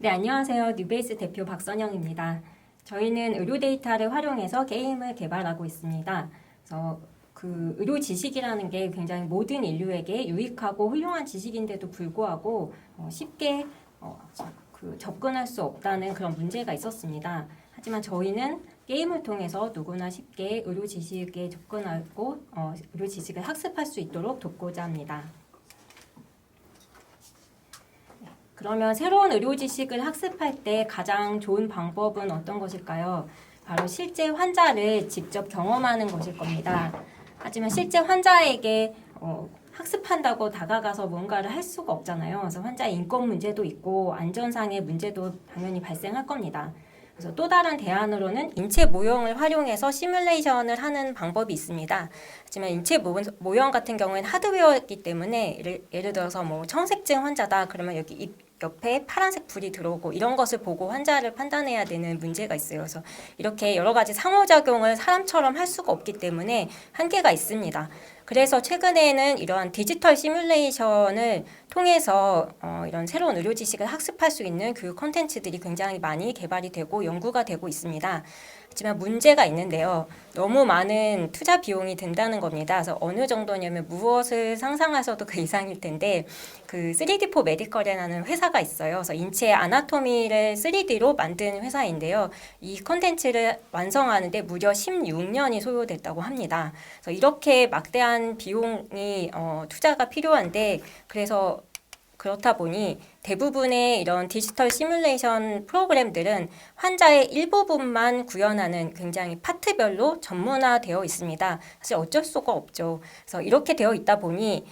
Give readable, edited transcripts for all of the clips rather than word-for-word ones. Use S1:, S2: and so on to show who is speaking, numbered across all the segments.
S1: 네, 안녕하세요. 뉴베이스 대표 박선영입니다. 저희는 의료 데이터를 활용해서 게임을 개발하고 있습니다. 그래서 그 의료 지식이라는 게 굉장히 모든 인류에게 유익하고 훌륭한 지식인데도 불구하고 쉽게 접근할 수 없다는 그런 문제가 있었습니다. 하지만 저희는 게임을 통해서 누구나 쉽게 의료 지식에 접근하고 의료 지식을 학습할 수 있도록 돕고자 합니다. 그러면 새로운 의료 지식을 학습할 때 가장 좋은 방법은 어떤 것일까요? 바로 실제 환자를 직접 경험하는 것일 겁니다. 하지만 실제 환자에게 학습한다고 다가가서 뭔가를 할 수가 없잖아요. 그래서 환자의 인권 문제도 있고 안전상의 문제도 당연히 발생할 겁니다. 그래서 또 다른 대안으로는 인체 모형을 활용해서 시뮬레이션을 하는 방법이 있습니다. 하지만 인체 모형 같은 경우에는 하드웨어이기 때문에 예를 들어서 뭐 청색증 환자다 그러면 여기 입 옆에 파란색 불이 들어오고 이런 것을 보고 환자를 판단해야 되는 문제가 있어요. 그래서 이렇게 여러 가지 상호작용을 사람처럼 할 수가 없기 때문에 한계가 있습니다. 그래서 최근에는 이러한 디지털 시뮬레이션을 통해서 이런 새로운 의료 지식을 학습할 수 있는 교육 콘텐츠들이 굉장히 많이 개발이 되고 연구가 되고 있습니다. 하지만 문제가 있는데요. 너무 많은 투자 비용이 든다는 겁니다. 그래서 어느 정도냐면 무엇을 상상하셔도 그 이상일 텐데 그 3D4 메디컬이라는 회사가 있어요. 그래서 인체 아나토미를 3D로 만든 회사인데요. 이 콘텐츠를 완성하는데 무려 16년이 소요됐다고 합니다. 그래서 이렇게 막대한 비용이 투자가 필요한데 그래서 그렇다 보니 대부분의 이런 디지털 시뮬레이션 프로그램들은 환자의 일부분만 구현하는 굉장히 파트별로 전문화되어 있습니다. 사실 어쩔 수가 없죠. 그래서 이렇게 되어 있다 보니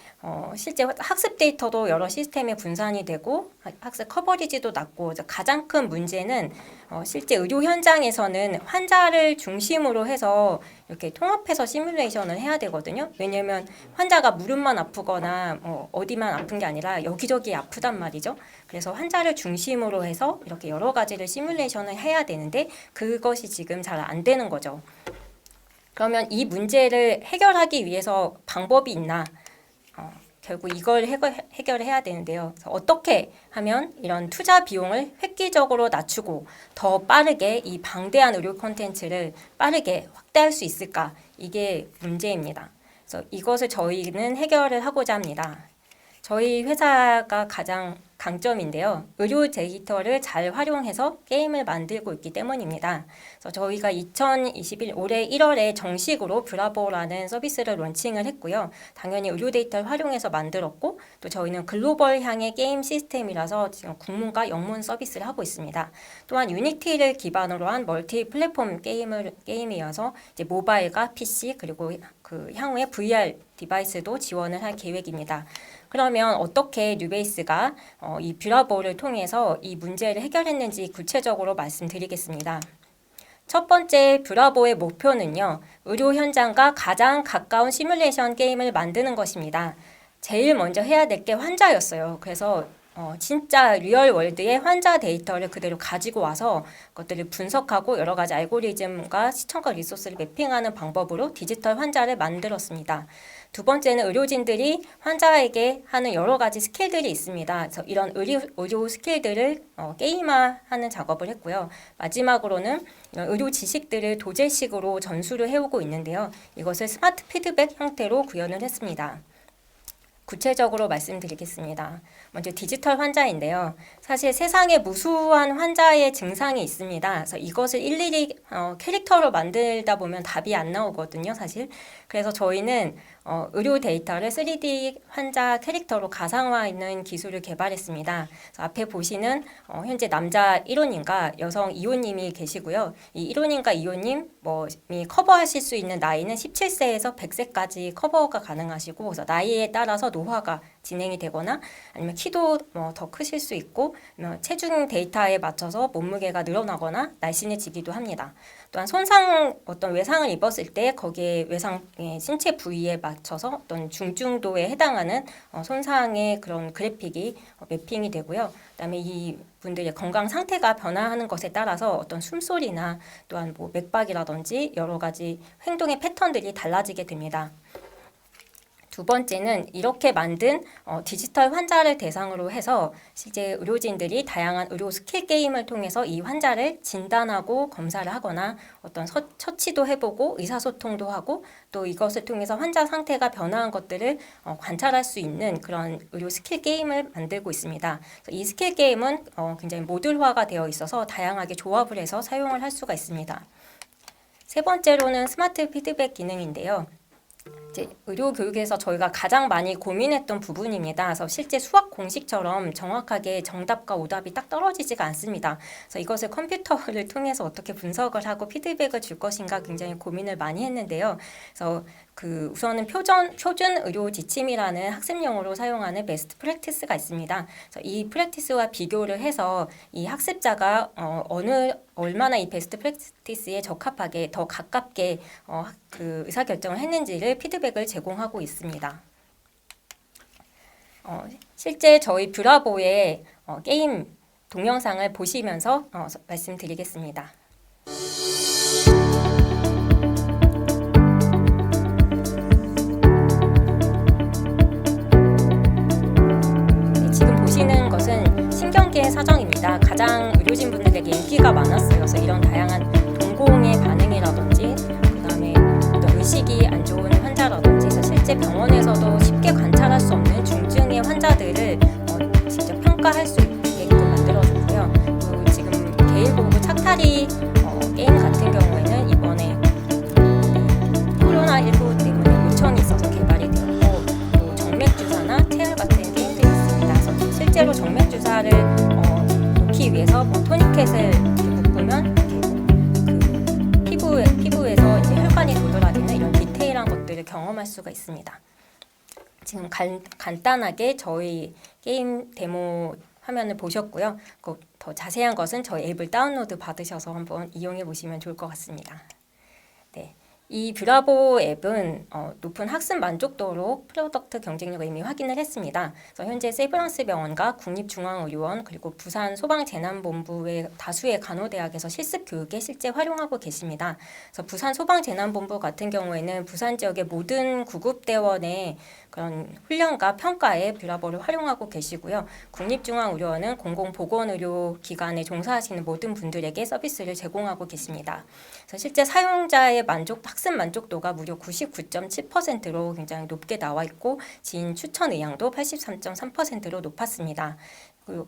S1: 실제 학습 데이터도 여러 시스템에 분산이 되고 학습 커버리지도 낮고 가장 큰 문제는 실제 의료 현장에서는 환자를 중심으로 해서 이렇게 통합해서 시뮬레이션을 해야 되거든요. 왜냐하면 환자가 무릎만 아프거나 어디만 아픈 게 아니라 여기저기 아프단 말이죠. 그래서 환자를 중심으로 해서 이렇게 여러 가지를 시뮬레이션을 해야 되는데 그것이 지금 잘 안 되는 거죠. 그러면 이 문제를 해결하기 위해서 방법이 있나? 결국 이걸 해결해야 되는데요. 어떻게 하면 이런 투자 비용을 획기적으로 낮추고 더 빠르게 이 방대한 의료 콘텐츠를 빠르게 확대할 수 있을까? 이게 문제입니다. 그래서 이것을 저희는 해결을 하고자 합니다. 저희 회사가 가장 강점인데요. 의료 데이터를 잘 활용해서 게임을 만들고 있기 때문입니다. 그래서 저희가 2021 올해 1월에 정식으로 브라보라는 서비스를 론칭을 했고요. 당연히 의료 데이터를 활용해서 만들었고 또 저희는 글로벌 향의 게임 시스템이라서 지금 국문과 영문 서비스를 하고 있습니다. 또한 유니티를 기반으로 한 멀티 플랫폼 게임이어서 이제 모바일과 PC 그리고 그 향후에 VR 디바이스도 지원을 할 계획입니다. 그러면 어떻게 뉴베이스가 이 뷰라보를 통해서 이 문제를 해결했는지 구체적으로 말씀드리겠습니다. 첫 번째 뷰라보의 목표는요. 의료 현장과 가장 가까운 시뮬레이션 게임을 만드는 것입니다. 제일 먼저 해야 될 게 환자였어요. 그래서 진짜 리얼 월드의 환자 데이터를 그대로 가지고 와서 그것들을 분석하고 여러 가지 알고리즘과 시청각 리소스를 매핑하는 방법으로 디지털 환자를 만들었습니다. 두 번째는 의료진들이 환자에게 하는 여러 가지 스킬들이 있습니다. 그래서 이런 의료 스킬들을 게임화하는 작업을 했고요. 마지막으로는 이런 의료 지식들을 도제식으로 전수를 해오고 있는데요. 이것을 스마트 피드백 형태로 구현을 했습니다. 구체적으로 말씀드리겠습니다. 먼저 디지털 환자인데요. 사실 세상에 무수한 환자의 증상이 있습니다. 그래서 이것을 일일이 캐릭터로 만들다 보면 답이 안 나오거든요, 사실. 그래서 저희는 의료 데이터를 3D 환자 캐릭터로 가상화하는 기술을 개발했습니다. 그래서 앞에 보시는 현재 남자 1호님과 여성 2호님이 계시고요. 이 1호님과 2호님 커버하실 수 있는 나이는 17세에서 100세까지 커버가 가능하시고 그래서 나이에 따라서 노화가 진행이 되거나 아니면 키도 더 크실 수 있고 체중 데이터에 맞춰서 몸무게가 늘어나거나 날씬해지기도 합니다. 또한 어떤 외상을 입었을 때 거기에 외상의 신체 부위에 맞춰서 어떤 중증도에 해당하는 손상의 그런 그래픽이 매핑이 되고요. 그다음에 이 분들의 건강 상태가 변화하는 것에 따라서 어떤 숨소리나 또한 맥박이라든지 여러 가지 행동의 패턴들이 달라지게 됩니다. 두 번째는 이렇게 만든 디지털 환자를 대상으로 해서 실제 의료진들이 다양한 의료 스킬 게임을 통해서 이 환자를 진단하고 검사를 하거나 어떤 처치도 해보고 의사소통도 하고 또 이것을 통해서 환자 상태가 변화한 것들을 관찰할 수 있는 그런 의료 스킬 게임을 만들고 있습니다. 이 스킬 게임은 굉장히 모듈화가 되어 있어서 다양하게 조합을 해서 사용을 할 수가 있습니다. 세 번째로는 스마트 피드백 기능인데요. 이제 의료 교육에서 저희가 가장 많이 고민했던 부분입니다. 그래서 실제 수학 공식처럼 정확하게 정답과 오답이 딱 떨어지지가 않습니다. 그래서 이것을 컴퓨터를 통해서 어떻게 분석을 하고 피드백을 줄 것인가 굉장히 고민을 많이 했는데요. 그래서 우선은 표준 의료 지침이라는 학습용어로 사용하는 베스트 프랙티스가 있습니다. 그래서 이 프랙티스와 비교를 해서 이 학습자가 얼마나 이 베스트 프랙티스에 적합하게 더 가깝게 의사결정을 했는지를 피드백을 제공하고 있습니다. 실제 저희 뷰라보의 게임 동영상을 보시면서 말씀드리겠습니다. 지금 보시는 것은 신경계의 사정입니다. 가장 의료진분들에게 인기가 많았어요. 그래서 이런 다양한 동공의 반응이라든지 그다음에 어떤 의식이 안 좋은 환자라든지 그래서 실제 병원에서도 쉽게 관찰할 수 없는 중증의 환자들을 직접 평가할 수 있게끔 만들어줬고요. 또 지금 개인보호구 착탈이 게임 같은 경우에는 이번에 코로나19 때문에 요청이 있어서 개발이 되었고 또 정맥주사나 태열 같은 게임들이 있습니다. 그래서 실제로 정맥주사를 놓기 위해서 토니켓을 묶으면 피부에서 이제 혈관이 도드라지는 이런 디테일한 것들을 경험할 수가 있습니다. 지금 간단하게 저희 게임 데모 화면을 보셨고요. 더 자세한 것은 저희 앱을 다운로드 받으셔서 한번 이용해 보시면 좋을 것 같습니다. 네. 이 뷰라보 앱은 높은 학습 만족도로 프로덕트 경쟁력을 이미 확인을 했습니다. 그래서 현재 세브란스 병원과 국립중앙의료원 그리고 부산 소방재난본부의 다수의 간호대학에서 실습 교육에 실제 활용하고 계십니다. 그래서 부산 소방재난본부 같은 경우에는 부산 지역의 모든 구급대원의 그런 훈련과 평가에 뷰라보를 활용하고 계시고요. 국립중앙의료원은 공공보건의료기관에 종사하시는 모든 분들에게 서비스를 제공하고 계십니다. 그래서 실제 사용자의 학습 만족도가 무려 99.7%로 굉장히 높게 나와 있고 지인 추천 의향도 83.3%로 높았습니다. 그리고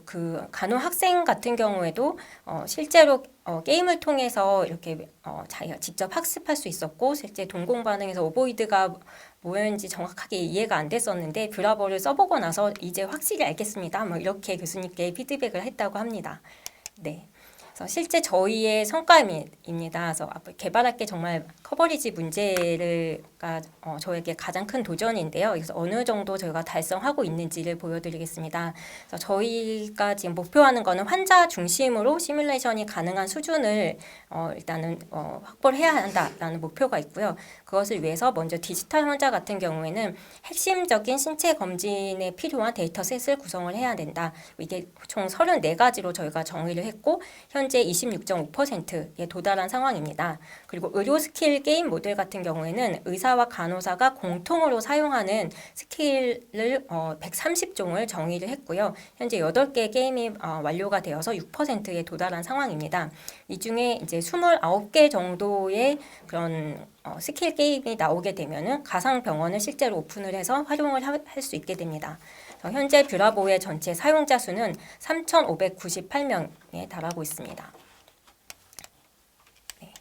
S1: 간호 학생 같은 경우에도 실제로 게임을 통해서 이렇게 자기가 직접 학습할 수 있었고 실제 동공 반응에서 오보이드가 뭐였는지 정확하게 이해가 안 됐었는데 뷰라보를 써보고 나서 이제 확실히 알겠습니다. 이렇게 교수님께 피드백을 했다고 합니다. 네. 그래서 실제 저희의 성과입니다. 그래서 개발할 게 정말 커버리지 문제가 저에게 가장 큰 도전인데요. 그래서 어느 정도 저희가 달성하고 있는지를 보여드리겠습니다. 그래서 저희가 지금 목표하는 거는 환자 중심으로 시뮬레이션이 가능한 수준을 일단은 확보를 해야 한다라는 목표가 있고요. 그것을 위해서 먼저 디지털 환자 같은 경우에는 핵심적인 신체 검진에 필요한 데이터셋을 구성을 해야 된다. 이게 총 34가지로 저희가 정의를 했고 현재 26.5%에 도달한 상황입니다. 그리고 의료 스킬 게임 모델 같은 경우에는 의사와 간호사가 공통으로 사용하는 스킬을 130종을 정의를 했고요. 현재 8개 게임이 완료가 되어서 6%에 도달한 상황입니다. 이 중에 이제 29개 정도의 그런 스킬 게임이 나오게 되면은 가상 병원을 실제로 오픈을 해서 활용을 할 수 있게 됩니다. 현재 뷰라보의 전체 사용자 수는 3,598명에 달하고 있습니다. 네.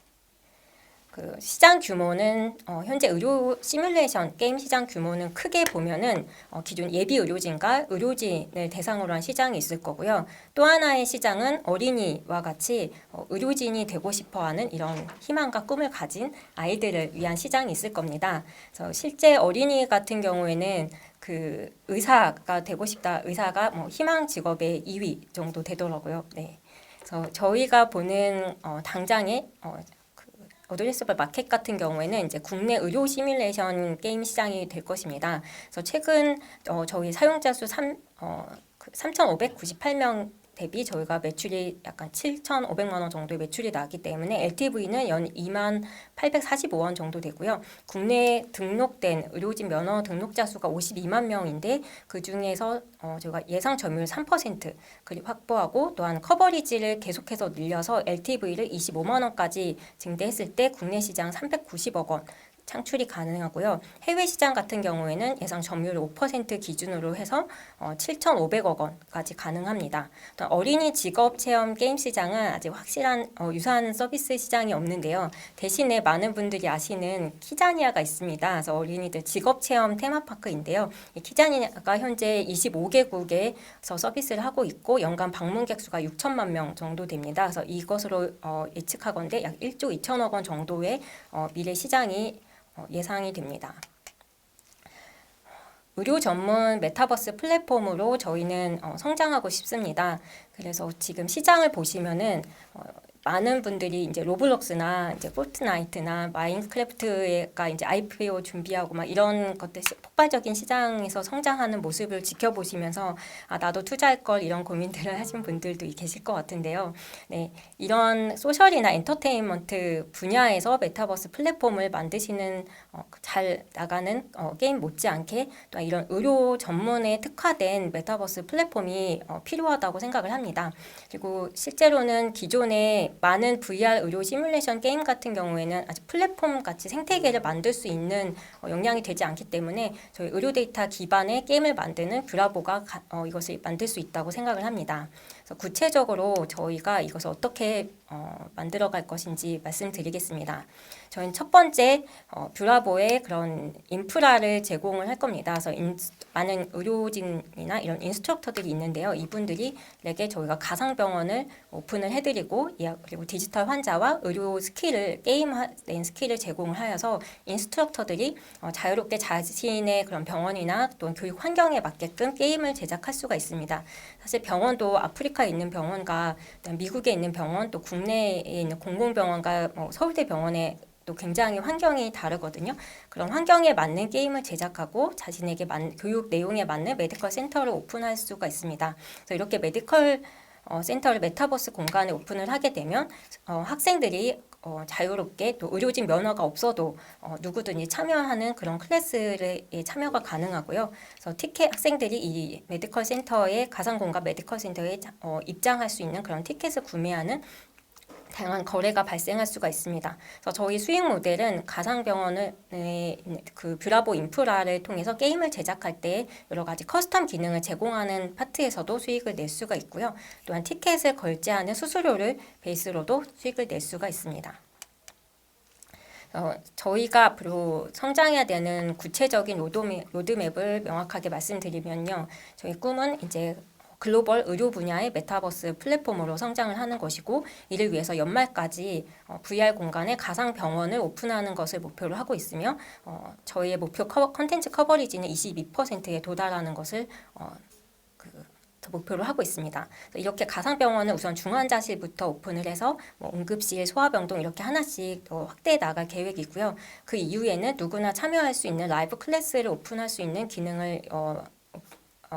S1: 시장 규모는 현재 의료 시뮬레이션 게임 시장 규모는 크게 보면은 기존 예비 의료진과 의료진을 대상으로 한 시장이 있을 거고요. 또 하나의 시장은 어린이와 같이 의료진이 되고 싶어하는 이런 희망과 꿈을 가진 아이들을 위한 시장이 있을 겁니다. 그래서 실제 어린이 같은 경우에는 의사가 되고 싶다. 의사가 희망 직업의 2위 정도 되더라고요. 네. 그래서 저희가 보는 당장의 어드레서블 마켓 같은 경우에는 이제 국내 의료 시뮬레이션 게임 시장이 될 것입니다. 그래서 최근 저희 사용자 수 3,598명 대비 저희가 매출이 약간 7,500만 원 정도의 매출이 나기 때문에 LTV는 연 28,845원 정도 되고요. 국내에 등록된 의료진 면허 등록자 수가 52만 명인데 그 중에서 저희가 예상 점유율 3% 확보하고 또한 커버리지를 계속해서 늘려서 LTV를 25만 원까지 증대했을 때 국내 시장 390억 원 창출이 가능하고요. 해외 시장 같은 경우에는 예상 점유율 5% 기준으로 해서 7,500억 원까지 가능합니다. 또 어린이 직업 체험 게임 시장은 아직 확실한 유사한 서비스 시장이 없는데요. 대신에 많은 분들이 아시는 키자니아가 있습니다. 그래서 어린이들 직업 체험 테마파크인데요. 이 키자니아가 현재 25개국에서 서비스를 하고 있고 연간 방문객 수가 6천만 명 정도 됩니다. 그래서 이것으로 예측하건대 약 1조 2천억 원 정도의 미래 시장이 예상이 됩니다. 의료 전문 메타버스 플랫폼으로 저희는 성장하고 싶습니다. 그래서 지금 시장을 보시면은 많은 분들이 이제 로블록스나 이제 포트나이트나 마인크래프트가 이제 IPO 준비하고 막 이런 것들 폭발적인 시장에서 성장하는 모습을 지켜보시면서 나도 투자할 걸 이런 고민들을 하신 분들도 계실 것 같은데요. 네, 이런 소셜이나 엔터테인먼트 분야에서 메타버스 플랫폼을 만드시는 잘 나가는 게임 못지않게 또 이런 의료 전문에 특화된 메타버스 플랫폼이 필요하다고 생각을 합니다. 그리고 실제로는 기존의 많은 VR 의료 시뮬레이션 게임 같은 경우에는 아직 플랫폼 같이 생태계를 만들 수 있는 역량이 되지 않기 때문에 저희 의료 데이터 기반의 게임을 만드는 뷰라보가 이것을 만들 수 있다고 생각을 합니다. 그래서 구체적으로 저희가 이것을 어떻게 만들어갈 것인지 말씀드리겠습니다. 저희는 첫 번째 뷰라보의 그런 인프라를 제공을 할 겁니다. 그래서 많은 의료진이나 이런 인스트럭터들이 있는데요. 이분들에게 저희가 가상병원을 오픈을 해드리고 그리고 디지털 환자와 의료 스킬을 게임화된 스킬을 제공을 하여서 인스트럭터들이 자유롭게 자신의 그런 병원이나 또 교육 환경에 맞게끔 게임을 제작할 수가 있습니다. 사실 병원도 아프리카에 있는 병원과 미국에 있는 병원 또 국내에 있는 공공병원과 서울대 병원에 또 굉장히 환경이 다르거든요. 그런 환경에 맞는 게임을 제작하고 자신에게 교육 내용에 맞는 메디컬 센터를 오픈할 수가 있습니다. 그래서 이렇게 메디컬 센터를 메타버스 공간에 오픈을 하게 되면 학생들이 자유롭게 또 의료진 면허가 없어도 누구든지 참여하는 그런 클래스에 참여가 가능하고요. 그래서 학생들이 이 메디컬 센터에 가상공간 메디컬 센터에 입장할 수 있는 그런 티켓을 구매하는 다양한 거래가 발생할 수가 있습니다. 그래서 저희 수익 모델은 가상병원의 그 뷰라보 인프라를 통해서 게임을 제작할 때 여러 가지 커스텀 기능을 제공하는 파트에서도 수익을 낼 수가 있고요. 또한 티켓을 결제하는 수수료를 베이스로도 수익을 낼 수가 있습니다. 저희가 앞으로 성장해야 되는 구체적인 로드맵을 명확하게 말씀드리면요. 저희 꿈은 이제 글로벌 의료 분야의 메타버스 플랫폼으로 성장을 하는 것이고 이를 위해서 연말까지 VR 공간에 가상 병원을 오픈하는 것을 목표로 하고 있으며 저희의 목표 컨텐츠 커버리지는 22%에 도달하는 것을 목표로 하고 있습니다. 이렇게 가상병원은 우선 중환자실부터 오픈을 해서 응급실, 소아병동 이렇게 하나씩 확대해 나갈 계획이고요. 그 이후에는 누구나 참여할 수 있는 라이브 클래스를 오픈할 수 있는 기능을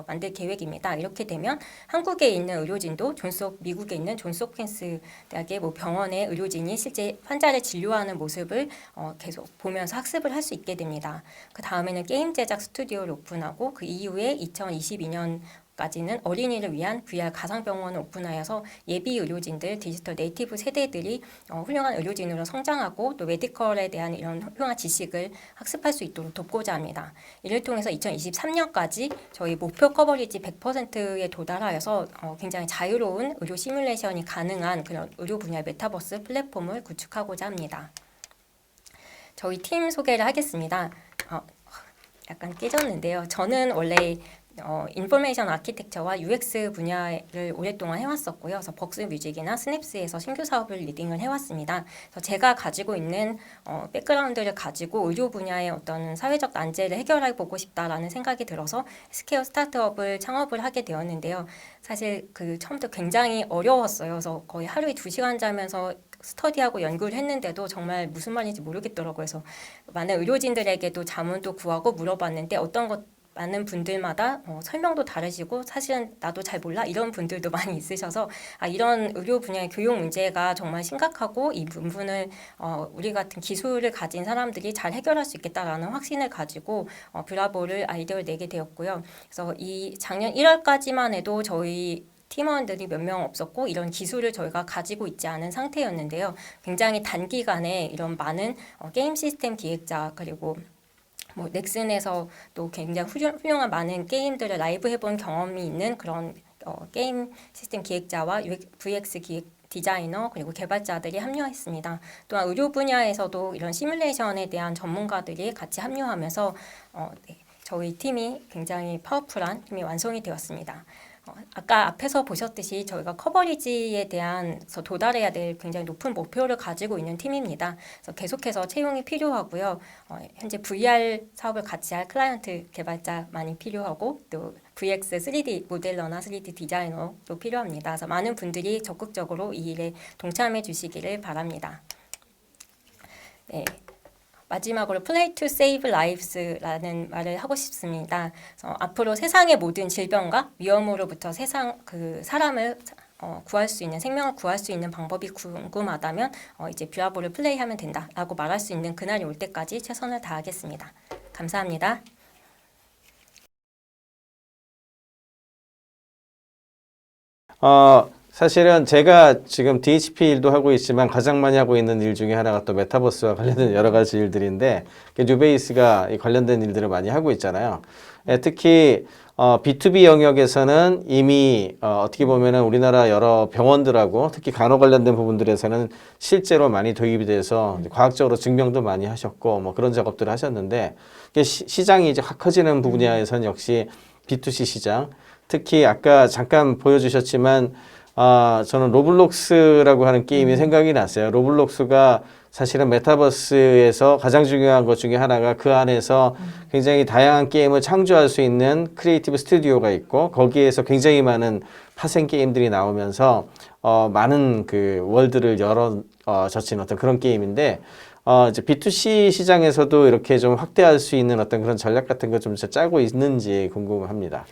S1: 만들 계획입니다. 이렇게 되면 한국에 있는 의료진도 미국에 있는 존스 홉킨스 대학의 병원의 의료진이 실제 환자를 진료하는 모습을 계속 보면서 학습을 할 수 있게 됩니다. 그 다음에는 게임 제작 스튜디오를 오픈하고 그 이후에 2022년 까지는 어린이를 위한 VR 가상병원을 오픈하여서 예비 의료진들, 디지털 네이티브 세대들이 훌륭한 의료진으로 성장하고 또 메디컬에 대한 이런 훌륭한 지식을 학습할 수 있도록 돕고자 합니다. 이를 통해서 2023년까지 저희 목표 커버리지 100%에 도달하여서 굉장히 자유로운 의료 시뮬레이션이 가능한 그런 의료 분야의 메타버스 플랫폼을 구축하고자 합니다. 저희 팀 소개를 하겠습니다. 약간 깨졌는데요. 저는 원래 인포메이션 아키텍처와 UX 분야를 오랫동안 해왔었고요. 그래서 벅스뮤직이나 스냅스에서 신규 사업을 리딩을 해왔습니다. 그래서 제가 가지고 있는 백그라운드를 가지고 의료 분야의 어떤 사회적 난제를 해결해 보고 싶다라는 생각이 들어서 스케어 스타트업을 창업을 하게 되었는데요. 사실 처음부터 굉장히 어려웠어요. 그래서 거의 하루에 2시간 자면서 스터디하고 연구를 했는데도 정말 무슨 말인지 모르겠더라고요. 그래서 많은 의료진들에게도 자문도 구하고 물어봤는데 어떤 것 많은 분들마다 설명도 다르시고 사실은 나도 잘 몰라 이런 분들도 많이 있으셔서 이런 의료 분야의 교육 문제가 정말 심각하고 이 부분을 우리 같은 기술을 가진 사람들이 잘 해결할 수 있겠다라는 확신을 가지고 뷰라보를 아이디어를 내게 되었고요. 그래서 이 작년 1월까지만 해도 저희 팀원들이 몇 명 없었고 이런 기술을 저희가 가지고 있지 않은 상태였는데요. 굉장히 단기간에 이런 많은 게임 시스템 기획자 그리고 넥슨에서 또 굉장히 훌륭한 많은 게임들을 라이브 해본 경험이 있는 그런 게임 시스템 기획자와 VX 기획 디자이너 그리고 개발자들이 합류했습니다. 또한 의료 분야에서도 이런 시뮬레이션에 대한 전문가들이 같이 합류하면서 저희 팀이 굉장히 파워풀한 팀이 완성이 되었습니다. 아까 앞에서 보셨듯이 저희가 커버리지에 대해서 도달해야 될 굉장히 높은 목표를 가지고 있는 팀입니다. 그래서 계속해서 채용이 필요하고요. 현재 VR 사업을 같이 할 클라이언트 개발자 많이 필요하고 또 VX 3D 모델러나 3D 디자이너도 필요합니다. 그래서 많은 분들이 적극적으로 이 일에 동참해 주시기를 바랍니다. 네. 마지막으로 Play to Save Lives라는 말을 하고 싶습니다. 앞으로 세상의 모든 질병과 위험으로부터 사람을 구할 수 있는 생명을 구할 수 있는 방법이 궁금하다면 이제 뷰라보를 플레이하면 된다라고 말할 수 있는 그날이 올 때까지 최선을 다하겠습니다. 감사합니다.
S2: 사실은 제가 지금 DHP 일도 하고 있지만 가장 많이 하고 있는 일 중에 하나가 또 메타버스와 관련된 여러 가지 일들인데 뉴베이스가 관련된 일들을 많이 하고 있잖아요. 특히 B2B 영역에서는 이미 어떻게 보면은 우리나라 여러 병원들하고 특히 간호 관련된 부분들에서는 실제로 많이 도입이 돼서 과학적으로 증명도 많이 하셨고 뭐 그런 작업들을 하셨는데 시장이 이제 확 커지는 분야에서는 역시 B2C 시장 특히 아까 잠깐 보여주셨지만 저는 로블록스라고 하는 게임이 생각이 났어요. 로블록스가 사실은 메타버스에서 가장 중요한 것 중에 하나가 그 안에서 굉장히 다양한 게임을 창조할 수 있는 크리에이티브 스튜디오가 있고 거기에서 굉장히 많은 파생 게임들이 나오면서 많은 그 월드를 젖힌 어떤 그런 게임인데 이제 B2C 시장에서도 이렇게 좀 확대할 수 있는 어떤 그런 전략 같은 거 좀 짜고 있는지 궁금합니다.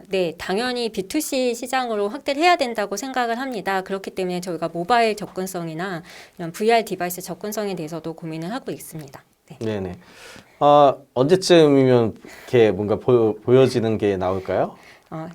S1: 네, 당연히 B2C 시장으로 확대를 해야 된다고 생각을 합니다. 그렇기 때문에 저희가 모바일 접근성이나 이런 VR 디바이스 접근성에 대해서도 고민을 하고 있습니다. 네.
S2: 네네. 언제쯤이면 이렇게 뭔가 보여지는 게 나올까요?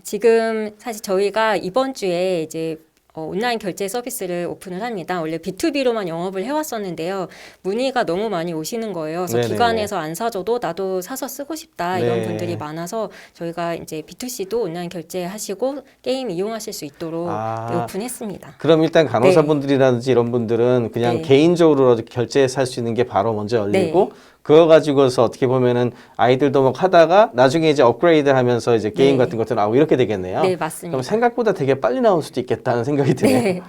S1: 지금 사실 저희가 이번 주에 이제 온라인 결제 서비스를 오픈을 합니다. 원래 B2B로만 영업을 해왔었는데요. 문의가 너무 많이 오시는 거예요. 그래서
S2: 네네네.
S1: 기관에서 안 사줘도 나도 사서 쓰고 싶다 이런
S2: 네.
S1: 분들이 많아서 저희가 이제 B2C도 온라인 결제하시고 게임 이용하실 수 있도록 오픈했습니다.
S2: 그럼 일단 간호사분들이라든지 이런 분들은 그냥
S1: 네.
S2: 개인적으로 결제해서 할 수 있는 게 바로 먼저 열리고 그거 가지고서 어떻게 보면은 아이들도 막 하다가 나중에 이제 업그레이드 하면서 이제 게임 같은 것도 나오고 이렇게 되겠네요.
S1: 네, 맞습니다.
S2: 그럼 생각보다 되게 빨리 나올 수도 있겠다는 생각이 드네요.
S1: 네.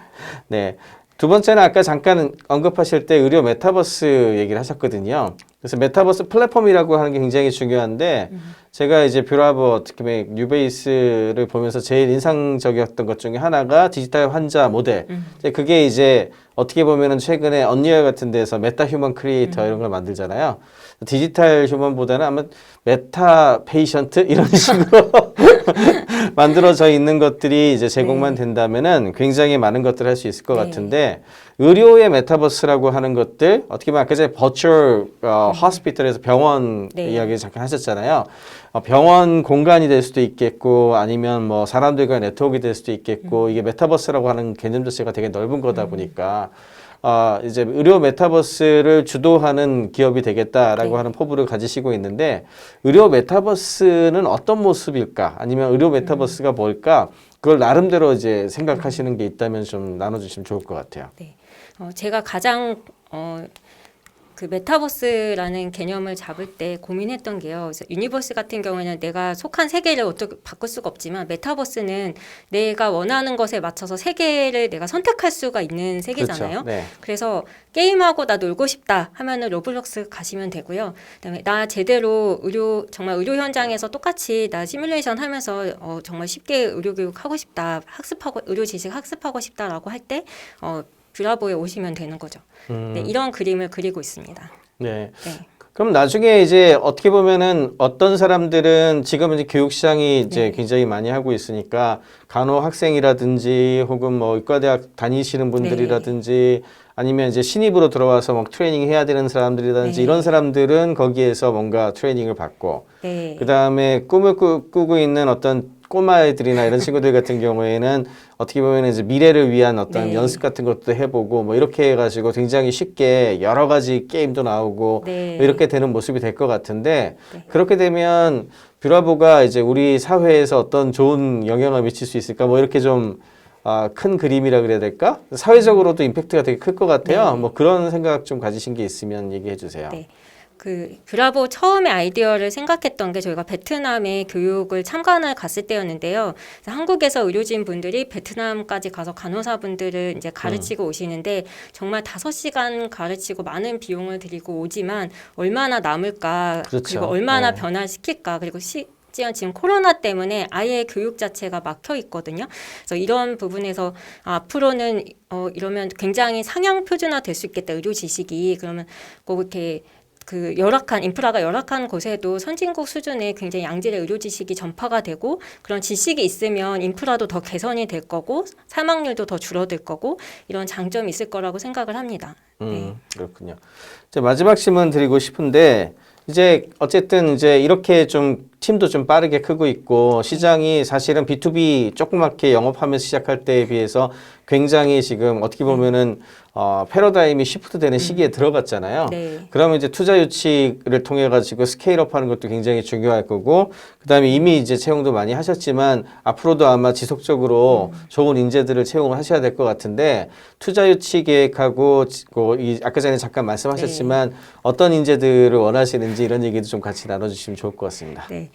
S2: 네. 두 번째는 아까 잠깐 언급하실 때 의료 메타버스 얘기를 하셨거든요. 그래서 메타버스 플랫폼이라고 하는 게 굉장히 중요한데 제가 이제 뷰라보 어떻게 보면 뉴베이스를 보면서 제일 인상적이었던 것 중에 하나가 디지털 환자 모델. 그게 이제 어떻게 보면은 최근에 언리얼 같은 데서 메타 휴먼 크리에이터 이런 걸 만들잖아요. 디지털 휴먼보다는 아마 메타 페이션트 이런 식으로 만들어져 있는 것들이 이제 제공만 된다면은 굉장히 많은 것들을 할 수 있을 것 같은데 의료의 메타버스라고 하는 것들 어떻게 보면 아까 전에 버추얼 호스피털에서 병원 이야기 잠깐 하셨잖아요. 병원 공간이 될 수도 있겠고 아니면 뭐 사람들과 네트워크가 될 수도 있겠고 이게 메타버스라고 하는 개념 자체가 되게 넓은 거다 보니까 이제 의료 메타버스를 주도하는 기업이 되겠다라고 하는 포부를 가지시고 있는데 의료 메타버스는 어떤 모습일까? 아니면 의료 메타버스가 뭘까? 그걸 나름대로 이제 생각하시는 게 있다면 좀 나눠주시면 좋을 것 같아요.
S1: 네. 제가 가장 그 메타버스라는 개념을 잡을 때 고민했던 게요. 그래서 유니버스 같은 경우에는 내가 속한 세계를 어떻게 바꿀 수가 없지만 메타버스는 내가 원하는 것에 맞춰서 세계를 내가 선택할 수가 있는 세계잖아요.
S2: 그렇죠. 네.
S1: 그래서 게임하고 나 놀고 싶다 하면은 로블록스 가시면 되고요. 그다음에 나 제대로 정말 의료 현장에서 똑같이 나 시뮬레이션 하면서 정말 쉽게 의료 교육 하고 싶다, 의료 지식 학습하고 싶다라고 할 때 뷰라보에 오시면 되는 거죠. 네, 이런 그림을 그리고 있습니다.
S2: 네. 그럼 나중에 이제 어떻게 보면은 어떤 사람들은 지금 이제 교육 시장이 이제
S1: 네.
S2: 굉장히 많이 하고 있으니까 간호 학생이라든지 혹은 뭐 의과대학 다니시는 분들이라든지 아니면 이제 신입으로 들어와서 막 트레이닝 해야 되는 사람들이라든지
S1: 네.
S2: 이런 사람들은 거기에서 뭔가 트레이닝을 받고
S1: 네.
S2: 그 다음에 꿈을 꾸고 있는 어떤 꼬마애들이나 이런 친구들 같은 경우에는 어떻게 보면 이제 미래를 위한 어떤
S1: 네.
S2: 연습 같은 것도 해보고 뭐 이렇게 해가지고 굉장히 쉽게 여러 가지 게임도 나오고
S1: 네.
S2: 뭐 이렇게 되는 모습이 될 것 같은데
S1: 네.
S2: 그렇게 되면 뷰라보가 이제 우리 사회에서 어떤 좋은 영향을 미칠 수 있을까 뭐 이렇게 좀 큰 그림이라 그래야 될까? 사회적으로도 임팩트가 되게 클 것 같아요.
S1: 네.
S2: 뭐 그런 생각 좀 가지신 게 있으면 얘기해 주세요.
S1: 네. 그 뷰라보 처음에 아이디어를 생각했던 게 저희가 베트남에 교육을 참관을 갔을 때였는데요. 그래서 한국에서 의료진 분들이 베트남까지 가서 간호사분들을 이제 가르치고 오시는데 정말 5시간 가르치고 많은 비용을 들이고 오지만 얼마나 남을까
S2: 그렇죠.
S1: 그리고 얼마나
S2: 네.
S1: 변화시킬까 그리고 지금 코로나 때문에 아예 교육 자체가 막혀 있거든요. 그래서 이런 부분에서 앞으로는 이러면 굉장히 상향 표준화 될 수 있겠다. 의료 지식이 그러면 꼭 이렇게 그 인프라가 열악한 곳에도 선진국 수준의 굉장히 양질의 의료 지식이 전파가 되고 그런 지식이 있으면 인프라도 더 개선이 될 거고 사망률도 더 줄어들 거고 이런 장점이 있을 거라고 생각을 합니다. 네.
S2: 그렇군요. 이제 마지막 질문 드리고 싶은데 이제 어쨌든 이제 이렇게 좀 팀도 좀 빠르게 크고 있고 시장이 사실은 B2B 조그맣게 영업하면서 시작할 때에 비해서 굉장히 지금 어떻게 보면은 패러다임이 시프트 되는 시기에 들어갔잖아요.
S1: 네.
S2: 그러면 이제 투자 유치를 통해 가지고 스케일업 하는 것도 굉장히 중요할 거고 그다음에 이미 이제 채용도 많이 하셨지만 앞으로도 아마 지속적으로 좋은 인재들을 채용을 하셔야 될 것 같은데 투자 유치 계획하고 아까 전에 잠깐 말씀하셨지만 어떤 인재들을 원하시는지 이런 얘기도 좀 같이 나눠주시면 좋을 것 같습니다.
S1: 네.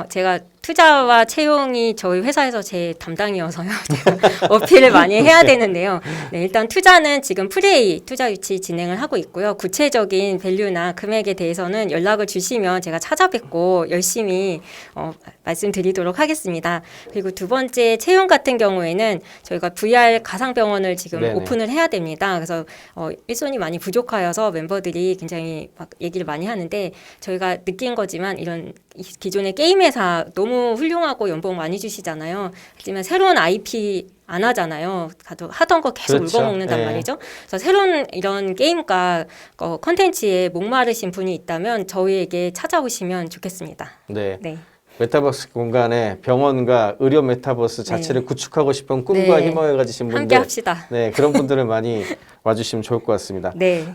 S1: 제가 투자와 채용이 저희 회사에서 제 담당이어서요. 제가 어필을 많이 해야 되는데요. 네, 일단 투자는 지금 프레이 투자 유치 진행을 하고 있고요. 구체적인 밸류나 금액에 대해서는 연락을 주시면 제가 찾아뵙고 열심히 말씀드리도록 하겠습니다. 그리고 두 번째 채용 같은 경우에는 저희가 VR 가상병원을 지금
S2: 네네.
S1: 오픈을 해야 됩니다. 그래서 일손이 많이 부족하여서 멤버들이 굉장히 막 얘기를 많이 하는데 저희가 느낀 거지만 이런 기존의 게임 회사 너무 훌륭하고 연봉 많이 주시잖아요. 하지만 새로운 IP 안 하잖아요. 하던 거 계속
S2: 그렇죠.
S1: 울고먹는단
S2: 네.
S1: 말이죠. 그래서 새로운 이런 게임과 컨텐츠에 목마르신 분이 있다면 저희에게 찾아오시면 좋겠습니다.
S2: 네.
S1: 네.
S2: 메타버스 공간에 병원과 의료 메타버스 자체를 구축하고 싶은 꿈과
S1: 네.
S2: 희망을 가지신 분들
S1: 함께 합시다.
S2: 네, 그런 분들을 많이 와주시면 좋을 것 같습니다.
S1: 네.